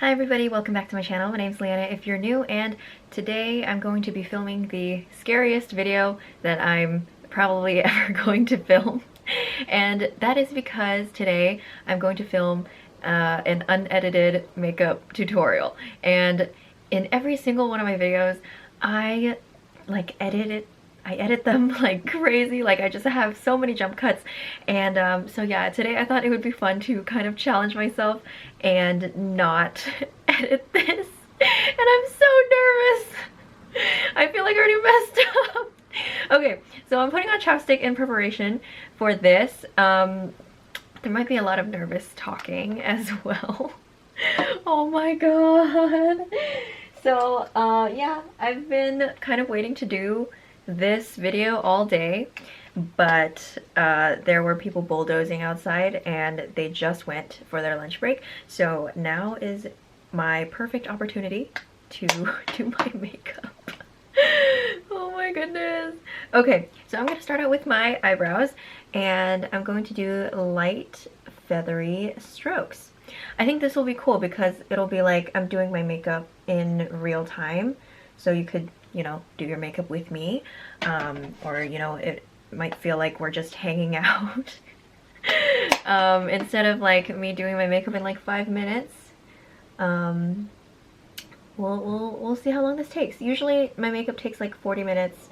Hi everybody, welcome back to my channel. My name's Leanna if you're new, and today I'm going to be filming the scariest video that I'm probably ever going to film. And that is because today I'm going to film an unedited makeup tutorial. And in every single one of my videos, I edit them like crazy. Like I just have so many jump cuts, and so yeah, today I thought it would be fun to kind of challenge myself and not edit this, and I'm so nervous. I feel like I already messed up. Okay, so I'm putting on chapstick in preparation for this. There might be a lot of nervous talking as well. Oh my god. So yeah, I've been kind of waiting to do this video all day, but there were people bulldozing outside and they just went for their lunch break. So now is my perfect opportunity to do my makeup. Oh my goodness. Okay, so I'm going to start out with my eyebrows, and I'm going to do light feathery strokes. I think this will be cool because it'll be like I'm doing my makeup in real time, so you could, you know, do your makeup with me, or, you know, it might feel like we're just hanging out. Instead of like me doing my makeup in like 5 minutes. We'll see how long this takes. Usually my makeup takes like 40 minutes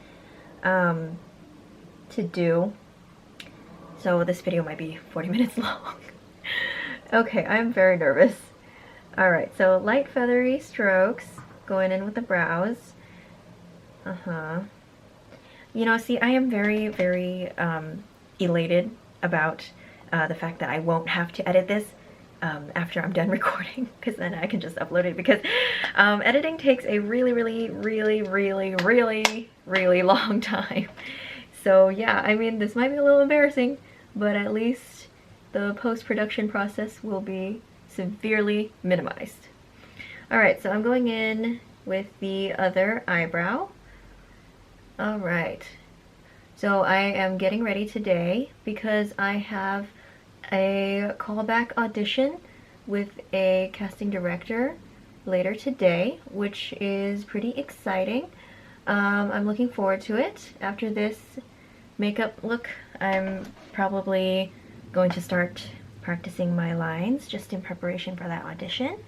to do, so this video might be 40 minutes long. Okay, I'm very nervous. Alright, so light feathery strokes going in with the brows. You know, see, I am very, very elated about the fact that I won't have to edit this after I'm done recording, because then I can just upload it, because editing takes a really long time. So yeah, I mean, this might be a little embarrassing, but at least the post-production process will be severely minimized. Alright, so I'm going in with the other eyebrow. Alright, so I am getting ready today because I have a callback audition with a casting director later today, which is pretty exciting. I'm looking forward to it. After this makeup look, I'm probably going to start practicing my lines just in preparation for that audition.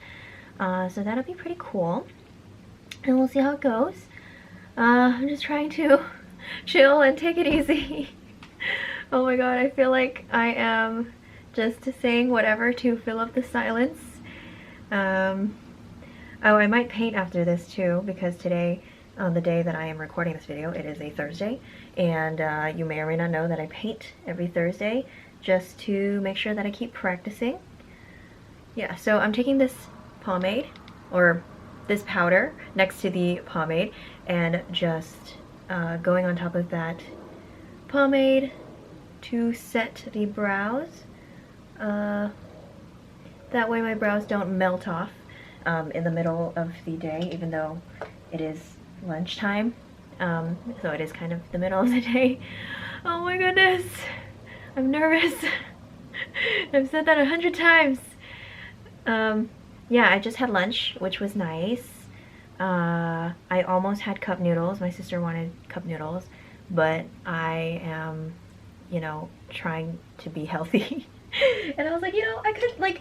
So that'll be pretty cool, and we'll see how it goes. I'm just trying to chill and take it easy. Oh my god, I feel like I am just saying whatever to fill up the silence. Oh, I might paint after this too, because today, on the day that I am recording this video, it is a Thursday, and you may or may not know that I paint every Thursday just to make sure that I keep practicing. Yeah, so I'm taking this pomade, or this powder, next to the pomade, and just going on top of that pomade to set the brows. That way my brows don't melt off in the middle of the day, even though it is lunchtime. So it is kind of the middle of the day. Oh my goodness, I'm nervous. I've said that 100 times. Yeah, I just had lunch, which was nice. I almost had cup noodles. My sister wanted cup noodles, but I am, you know, trying to be healthy. And I was like, you know, I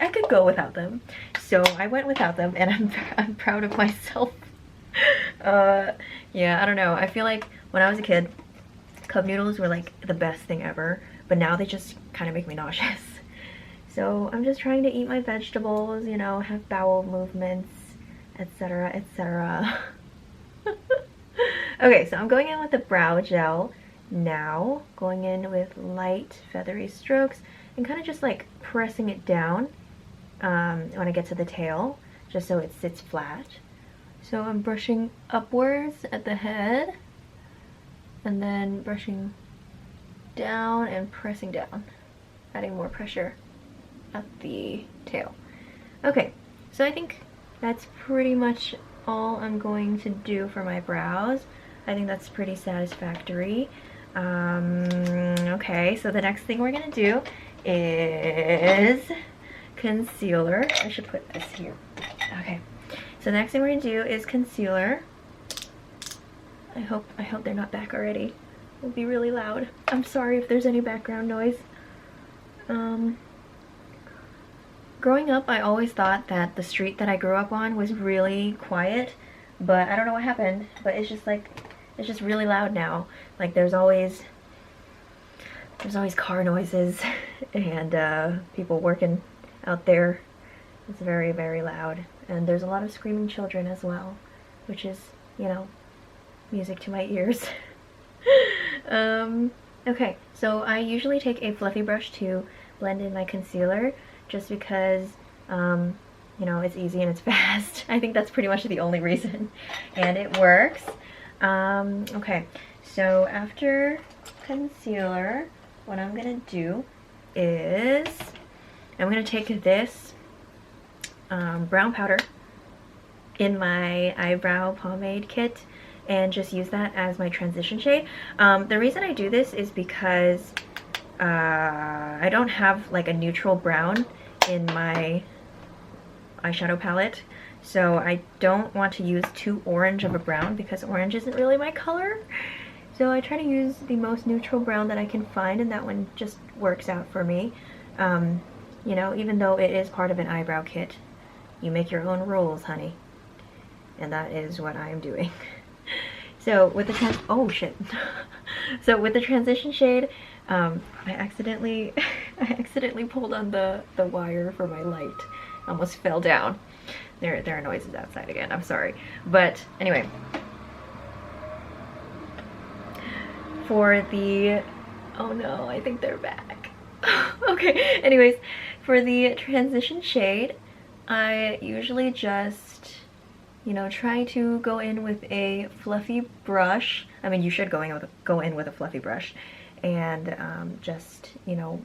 could go without them. So I went without them, and I'm proud of myself. Yeah, I don't know. I feel like when I was a kid, cup noodles were like the best thing ever, but now they just kind of make me nauseous. So I'm just trying to eat my vegetables, you know, have bowel movements, etc., etc. Okay, so I'm going in with the brow gel now, going in with light feathery strokes and kind of just like pressing it down when I get to the tail, just so it sits flat. So I'm brushing upwards at the head, and then brushing down and pressing down, adding more pressure at the tail. Okay, so I think that's pretty much all I'm going to do for my brows. I think that's pretty satisfactory. Okay, so the next thing we're gonna do is concealer. I should put this here. Okay, so the next thing we're gonna do is concealer. I hope they're not back already. It'll be really loud. I'm sorry if there's any background noise. Growing up, I always thought that the street that I grew up on was really quiet, but I don't know what happened, but it's just like, it's just really loud now. Like there's always car noises and people working out there. It's very, very loud. And there's a lot of screaming children as well, which is, you know, music to my ears. Okay, so I usually take a fluffy brush to blend in my concealer just because, you know, it's easy and it's fast. I think that's pretty much the only reason. And it works. Okay, so after concealer, what I'm gonna do is I'm gonna take this brown powder in my eyebrow pomade kit and just use that as my transition shade. The reason I do this is because I don't have like a neutral brown in my eyeshadow palette, so I don't want to use too orange of a brown because orange isn't really my color. So I try to use the most neutral brown that I can find, and that one just works out for me. You know, even though it is part of an eyebrow kit, you make your own rules, honey. And that is what I'm doing. So with the oh shit. So with the transition shade, I accidentally pulled on the wire for my light. Almost fell down. There are noises outside again. I'm sorry. But anyway, for the, oh no, I think they're back. Okay, anyways, for the transition shade, I usually just, you know, try to go in with a fluffy brush. I mean, you should go in with a fluffy brush and just, you know,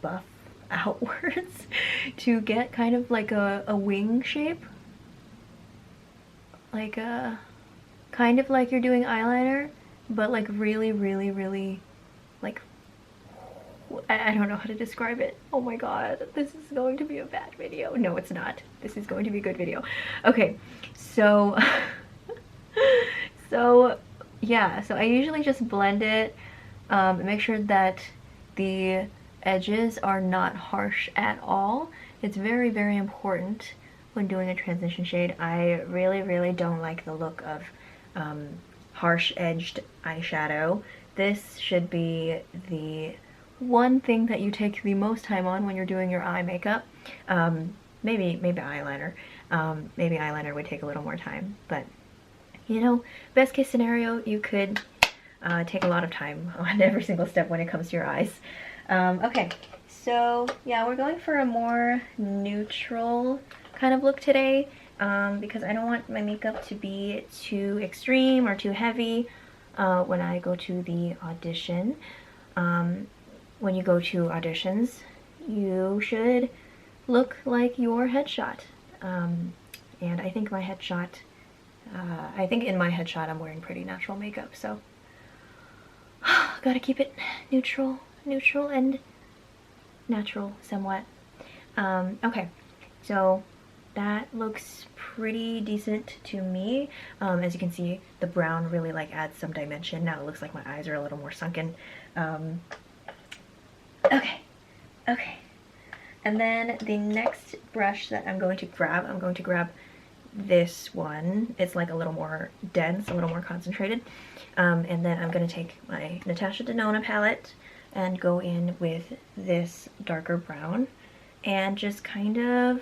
buff outwards to get kind of like a wing shape. Like a, kind of like you're doing eyeliner, but like really, really, really, like, I don't know how to describe it. Oh my god, this is going to be a bad video. No, it's not. This is going to be a good video. Okay, so, yeah, so I usually just blend it, make sure that the edges are not harsh at all. It's very, very important when doing a transition shade. I really, really don't like the look of harsh edged eyeshadow. This should be the one thing that you take the most time on when you're doing your eye makeup. Maybe eyeliner. Maybe eyeliner would take a little more time, but you know, best case scenario, you could take a lot of time on every single step when it comes to your eyes. Okay, so yeah, we're going for a more neutral kind of look today, because I don't want my makeup to be too extreme or too heavy when I go to the audition. When you go to auditions, you should look like your headshot. And I think my headshot, in my headshot I'm wearing pretty natural makeup, so gotta keep it neutral and natural somewhat. Okay, so that looks pretty decent to me. As you can see, the brown really like adds some dimension. Now it looks like my eyes are a little more sunken. Okay, and then the next brush that I'm going to grab this one. It's like a little more dense, a little more concentrated. And then I'm going to take my Natasha Denona palette and go in with this darker brown and just kind of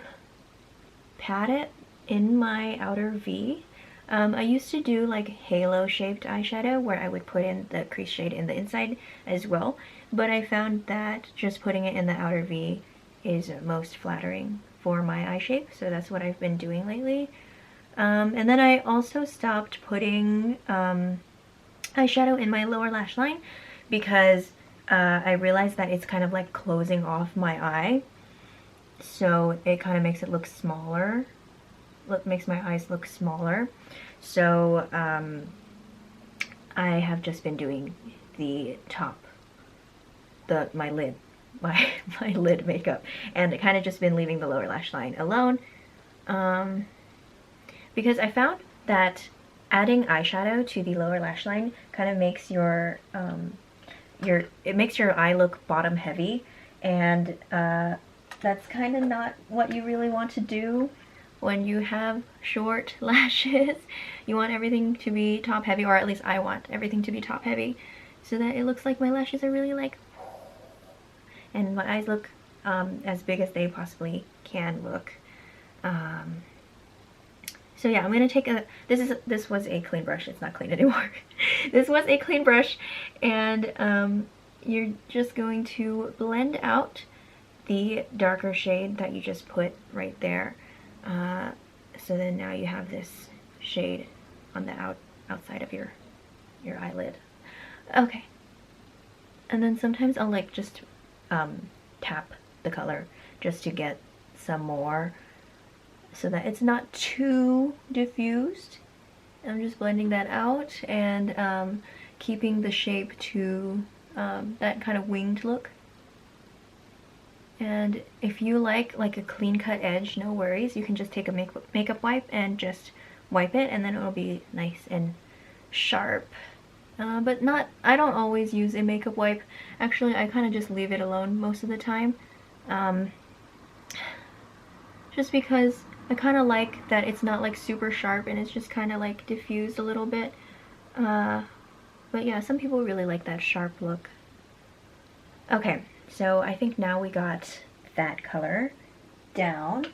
pat it in my outer V. I used to do like halo shaped eyeshadow where I would put in the crease shade in the inside as well, but I found that just putting it in the outer V is most flattering for my eye shape, so that's what I've been doing lately. And then I also stopped putting eyeshadow in my lower lash line because I realized that it's kind of like closing off my eye, so it kind of makes it look smaller. Makes my eyes look smaller. So I have just been doing the top, my lid makeup, and kind of just been leaving the lower lash line alone. because I found that adding eyeshadow to the lower lash line kind of makes your it makes your eye look bottom heavy, and that's kind of not what you really want to do when you have short lashes. You want everything to be top heavy, or at least I want everything to be top heavy, so that it looks like my lashes are really like, and my eyes look as big as they possibly can look. So yeah, I'm gonna take a, this was a clean brush, it's not clean anymore. This was a clean brush, and you're just going to blend out the darker shade that you just put right there. So then now you have this shade on the outside of your eyelid. Okay. And then sometimes I'll like just tap the color just to get some more, so that it's not too diffused. I'm just blending that out and keeping the shape to that kind of winged look. And if you like a clean cut edge, no worries. You can just take a makeup wipe and just wipe it, and then it'll be nice and sharp. But not, I don't always use a makeup wipe. Actually, I kind of just leave it alone most of the time. Just because I kind of like that it's not like super sharp and it's just kind of like diffused a little bit. But yeah, some people really like that sharp look. Okay, so I think now we got that color down.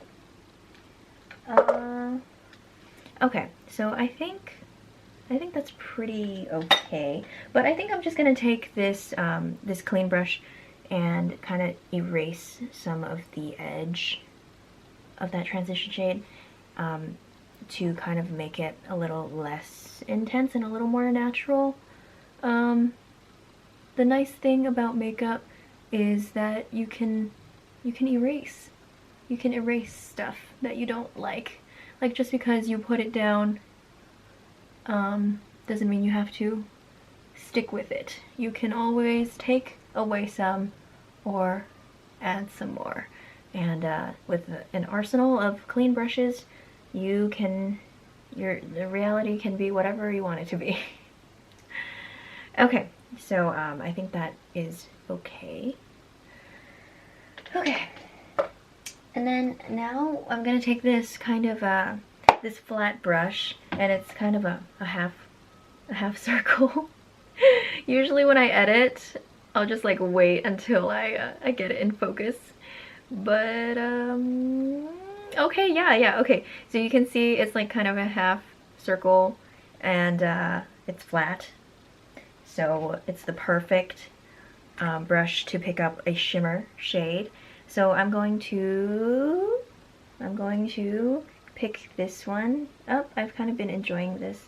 Okay, so I think that's pretty okay. But I think I'm just gonna take this this clean brush and kind of erase some of the edge of that transition shade to kind of make it a little less intense and a little more natural. The nice thing about makeup is that you can erase. You can erase stuff that you don't like. Like, just because you put it down doesn't mean you have to stick with it. You can always take away some or add some more. And with an arsenal of clean brushes, you can, the reality can be whatever you want it to be. Okay, so I think that is okay. Okay, and then now I'm gonna take this kind of this flat brush, and it's kind of a half circle. Usually when I edit, I'll just like wait until I get it in focus. But okay, yeah, okay. So you can see it's like kind of a half circle, and it's flat. So it's the perfect brush to pick up a shimmer shade. So I'm going to pick this one up. I've kind of been enjoying this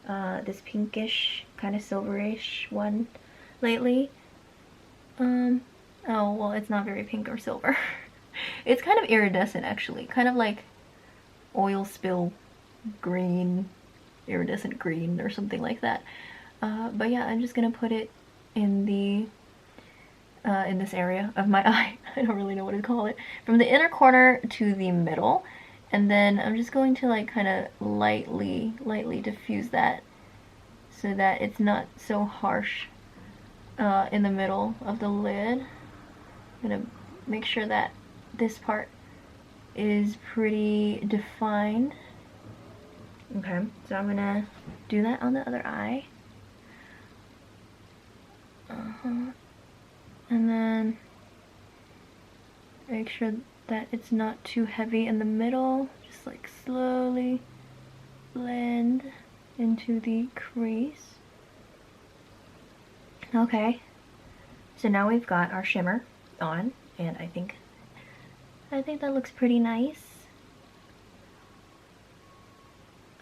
this pinkish, kind of silverish one lately. Oh, well, it's not very pink or silver. It's kind of iridescent, actually. Kind of like oil spill green, iridescent green or something like that. But yeah, I'm just gonna put it in the in this area of my eye. I don't really know what to call it. From the inner corner to the middle. And then I'm just going to like kind of lightly diffuse that so that it's not so harsh in the middle of the lid. I'm gonna make sure that this part is pretty defined. Okay, so I'm gonna do that on the other eye. And then make sure that it's not too heavy in the middle. Just like slowly blend into the crease. Okay, so now we've got our shimmer on, and I think that looks pretty nice.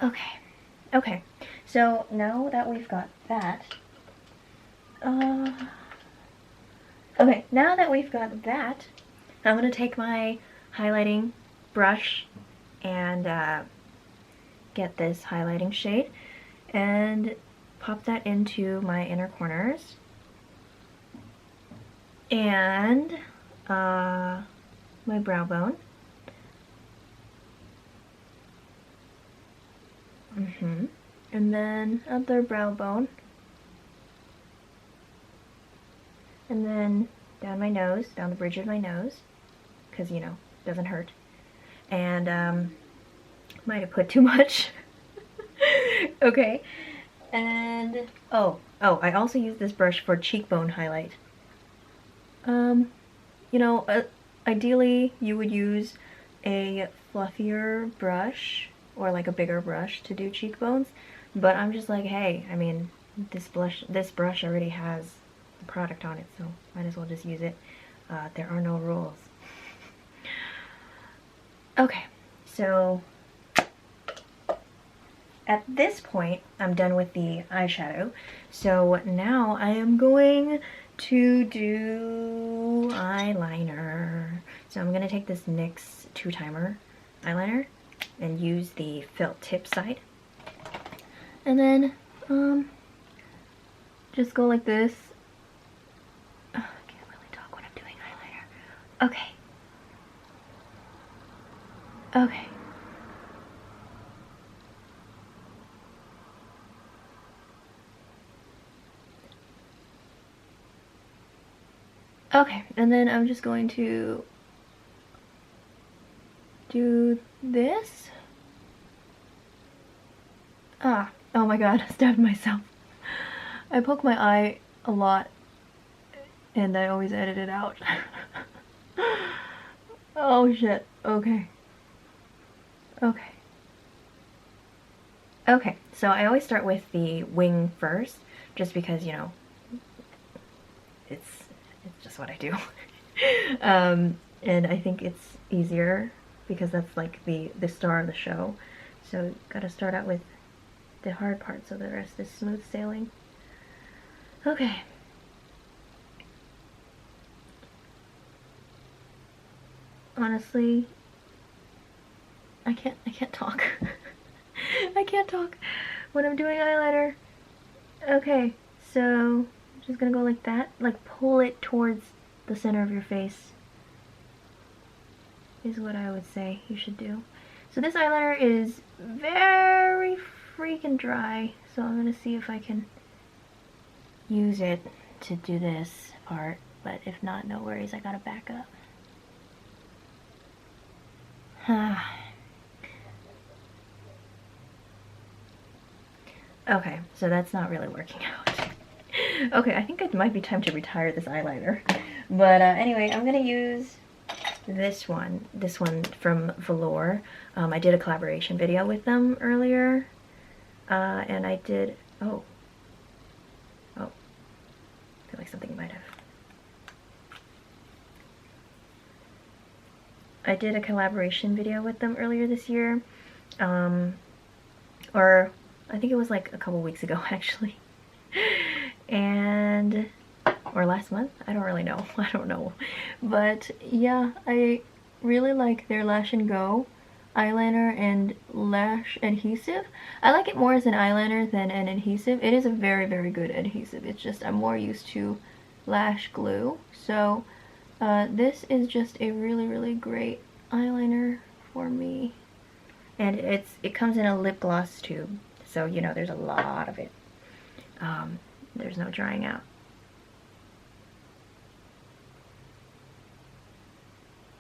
Okay, so now that we've got that, okay, now that we've got that, I'm gonna take my highlighting brush and get this highlighting shade and pop that into my inner corners and my brow bone. And then other brow bone. And then down my nose, down the bridge of my nose, because, you know, it doesn't hurt. And, might have put too much. Okay. And, oh, I also use this brush for cheekbone highlight. You know, ideally you would use a fluffier brush or like a bigger brush to do cheekbones, but I'm just like, hey, I mean, this brush already has the product on it, so might as well just use it. There are no rules. Okay, so at this point, I'm done with the eyeshadow. So now I am going to do eyeliner. So I'm gonna take this NYX 2-timer eyeliner and use the felt tip side. And then, just go like this. Oh, I can't really talk when I'm doing eyeliner. Okay. Okay. Okay, and then I'm just going to do this. Ah, oh my god, I stabbed myself. I poke my eye a lot, and I always edit it out. Oh shit, okay. Okay. Okay, so I always start with the wing first, just because, you know, it's just what I do. And I think it's easier because that's like the star of the show. So gotta start out with the hard part so the rest is smooth sailing. Okay. Honestly, I can't talk. I can't talk when I'm doing eyeliner. Okay, so I'm just gonna go like that, like pull it towards the center of your face is what I would say you should do. So this eyeliner is very freaking dry, so I'm gonna see if I can use it to do this part, but if not, no worries, I gotta back up. Okay, so that's not really working out. Okay, I think it might be time to retire this eyeliner. But anyway, I'm gonna use this one from Velour. I did a collaboration video with them earlier, and I did, oh, I feel like something might have. I did a collaboration video with them earlier this year, or I think it was like a couple weeks ago actually, and or last month, I don't really know, I don't know, but yeah, I really like their Lash and Go eyeliner and lash adhesive. I like it more as an eyeliner than an adhesive. It is a very, very good adhesive. It's just I'm more used to lash glue, so this is just a really, really great eyeliner for me. And it comes in a lip gloss tube, so you know there's a lot of it. There's no drying out.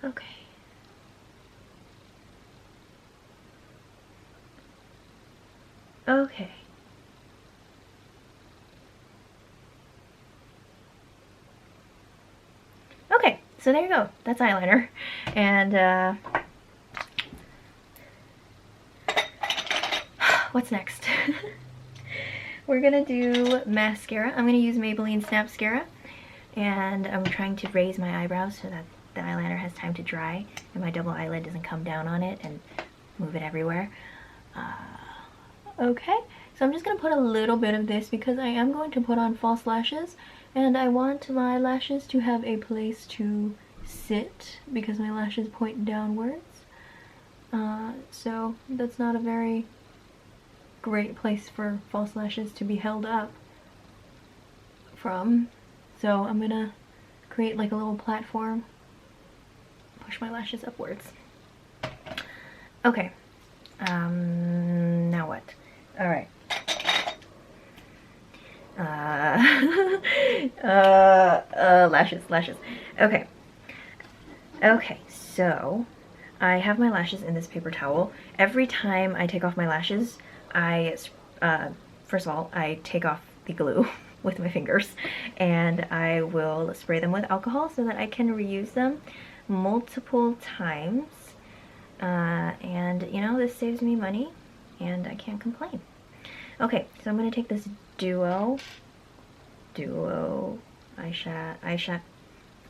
Okay. Okay. Okay, so there you go. That's eyeliner. And what's next? We're gonna do mascara. I'm gonna use Maybelline Snapscara, and I'm trying to raise my eyebrows so that the eyeliner has time to dry and my double eyelid doesn't come down on it and move it everywhere. Okay, so I'm just gonna put a little bit of this because I am going to put on false lashes, and I want my lashes to have a place to sit because my lashes point downwards. So that's not a very great place for false lashes to be held up from. So I'm gonna create like a little platform, push my lashes upwards. Okay, now what? All right. Lashes. Okay. Okay, so I have my lashes in this paper towel. Every time I take off my lashes, first of all, I take off the glue with my fingers, and I will spray them with alcohol so that I can reuse them multiple times. And you know, this saves me money, and I can't complain. Okay, so I'm gonna take this Duo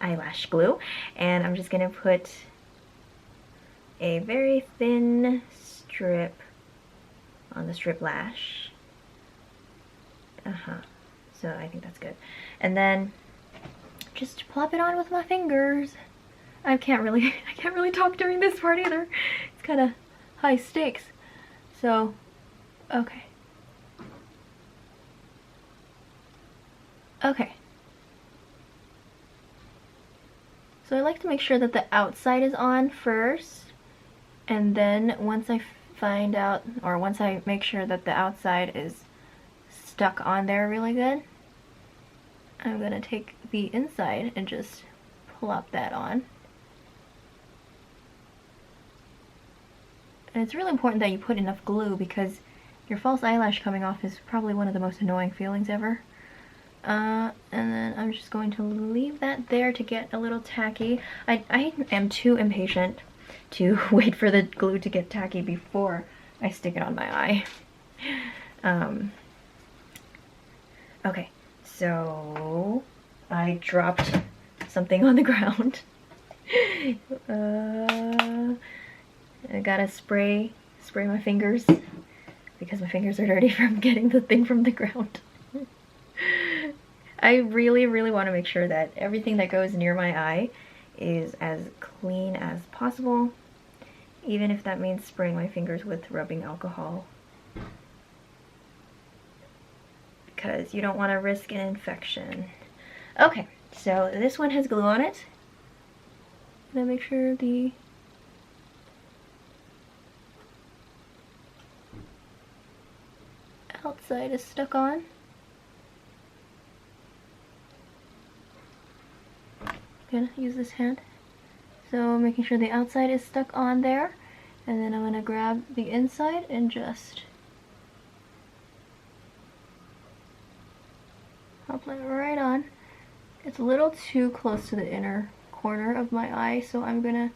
eyelash glue, and I'm just gonna put a very thin strip on the strip lash. So I think that's good. And then just plop it on with my fingers. I can't really talk during this part either. It's kind of high stakes. So, okay. Okay. So I like to make sure that the outside is on first, and then once I find out, or once I make sure that the outside is stuck on there really good, I'm gonna take the inside and just plop that on. And it's really important that you put enough glue because your false eyelash coming off is probably one of the most annoying feelings ever. And then I'm just going to leave that there to get a little tacky. I am too impatient to wait for the glue to get tacky before I stick it on my eye. Okay, so I dropped something on the ground. I gotta spray my fingers because my fingers are dirty from getting the thing from the ground. I really want to make sure that everything that goes near my eye is as clean as possible, even if that means spraying my fingers with rubbing alcohol, because you don't want to risk an infection. Okay, so this one has glue on it. I'm gonna make sure the outside is stuck on. Gonna use this hand. So making sure the outside is stuck on there, and then I'm gonna grab the inside and just pop it right on. It's a little too close to the inner corner of my eye, so I'm gonna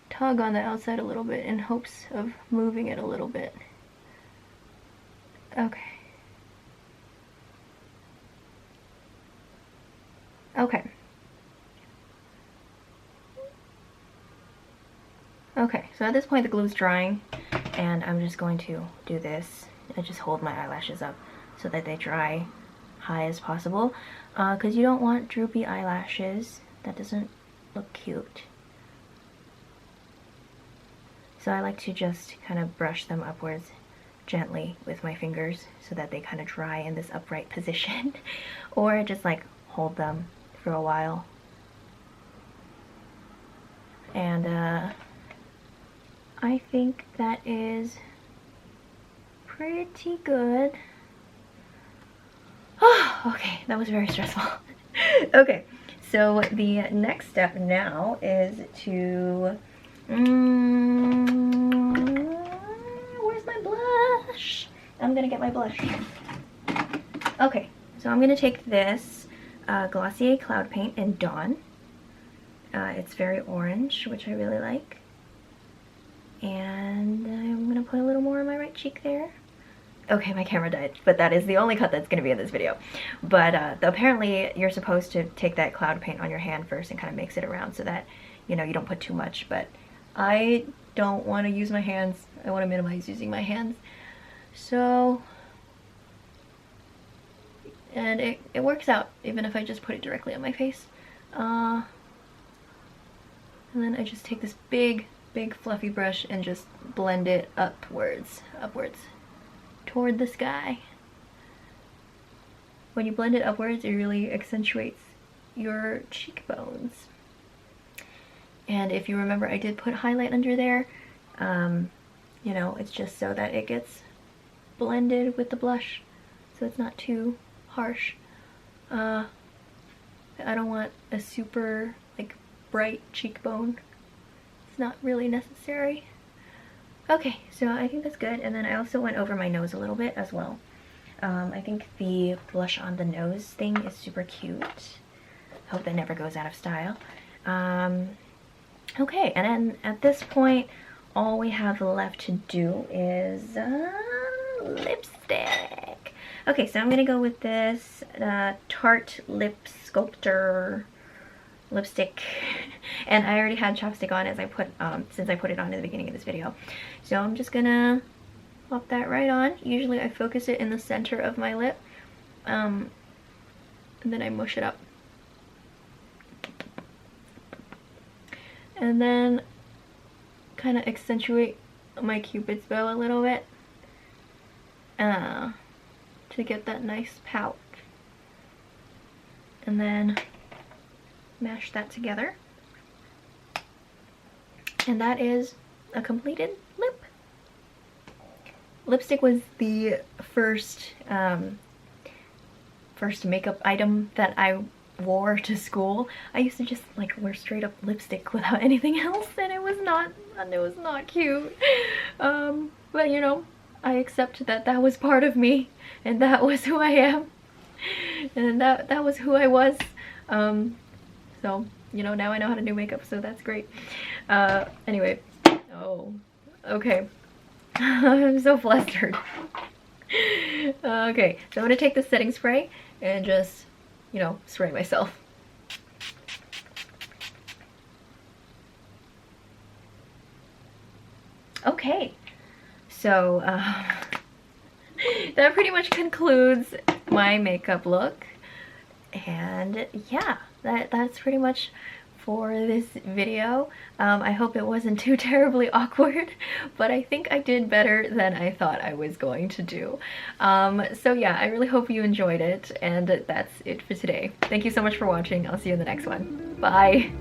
tug on the outside a little bit in hopes of moving it a little bit. Okay. Okay. Okay, so at this point the glue's drying, and I'm just going to do this. I just hold my eyelashes up so that they dry high as possible, because you don't want droopy eyelashes. That doesn't look cute. So I like to just kind of brush them upwards gently with my fingers so that they kind of dry in this upright position, or just like hold them for a while. And I think that is pretty good. Oh, okay, that was very stressful. Okay, so the next step now is to where's my blush? I'm gonna get my blush. Okay, so I'm gonna take this Glossier Cloud Paint in Dawn. It's very orange, which I really like. And I'm gonna put a little more on my right cheek there. Okay, my camera died, but that is the only cut that's gonna be in this video. But apparently you're supposed to take that cloud paint on your hand first and kind of mix it around so that, you know, you don't put too much. But I don't want to use my hands. I want to minimize using my hands. So, and it works out even if I just put it directly on my face. And then I just take this big fluffy brush and just blend it upwards toward the sky. When you blend it upwards, it really accentuates your cheekbones. And if you remember, I did put highlight under there. You know, it's just so that it gets blended with the blush so it's not too harsh. I don't want a super like bright cheekbone. It's not really necessary. Okay, so I think that's good. And then I also went over my nose a little bit as well. I think the blush on the nose thing is super cute. Hope that never goes out of style. Okay, and then at this point, all we have left to do is lipstick. Okay, so I'm gonna go with this Tarte Lip Sculptor lipstick, and I already had chapstick on as I put since I put it on in the beginning of this video. So I'm just gonna pop that right on. Usually I focus it in the center of my lip, and then I mush it up. And then kind of accentuate my Cupid's bow a little bit to get that nice pout. And then mash that together. And that is a completed lip. Lipstick was the first makeup item that I wore to school. I used to just like wear straight up lipstick without anything else, and it was not cute. But you know, I accept that that was part of me, and that was who I am, and that was who I was. So you know, now I know how to do makeup, so that's great. Anyway, oh, okay. I'm so flustered. Okay, so I'm gonna take the setting spray and just, you know, spray myself. Okay, so that pretty much concludes my makeup look, and yeah, that's pretty much for this video. I hope it wasn't too terribly awkward, but I think I did better than I thought I was going to do. So yeah, I really hope you enjoyed it, and that's it for today. Thank you so much for watching. I'll see you in the next one. Bye!